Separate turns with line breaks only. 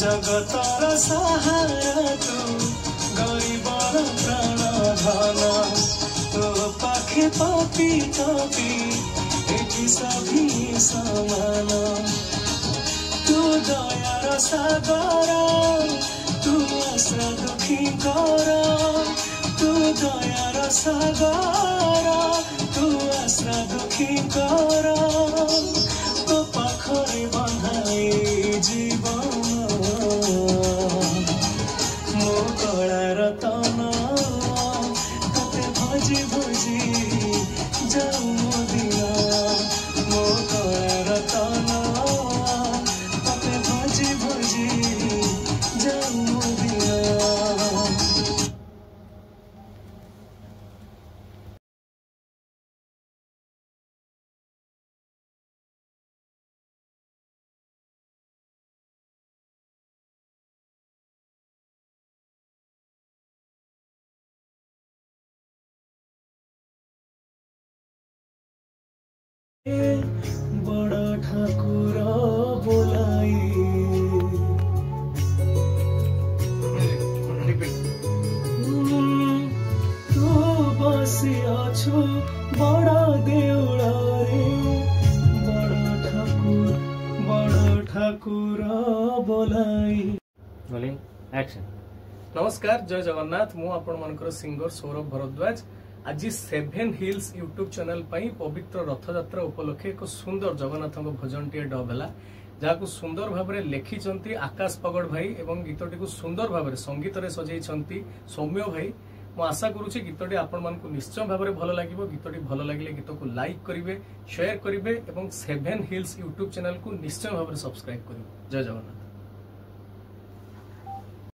जगतर सहारा तू गरीबर प्राण धन तो पाखे पापी कपी एठी सभी समान तू दयार सागर तू आश्रा दुखी कर तू दयार सागर तू आश्रा दुखी कर तो पाखरे बंधाई जीवन मो कलार तन तते भजी भजी जाऊ मो दिन मो कलार तन तते भजी भजी जाऊ मो दिन। बड़ा ठाकुर बोलाई तू बसी अछु बड़ा देउल रे बड़ा ठाकुर बोलाई।
एक्शन। नमस्कार, जय जगन्नाथ। मु आपण मनकर सिंगर सौरभ भरद्वाज। आज 7 हिल्स यूट्यूब चैनल पाई पवित्र रथ यात्रा उपलक्षे एक सुंदर जगन्नाथ भजन टी डब है जहाँ सुंदर भाव में लिखिं आकाश पगड़ भाई एवं गीतटी को सुंदर भाव में संगीत सजाई सौम्य भाई। मु आशा करुच्ची गीतटी आपण मानक निश्चय भाव में भल लगे। गीतटी भल लगे गीत को लाइक करेंगे, शेयर करेंगे और 7 हिल्स यूट्यूब चैनल को निश्चय भाव में सब्सक्राइब करेंगे। जय जगन्नाथ।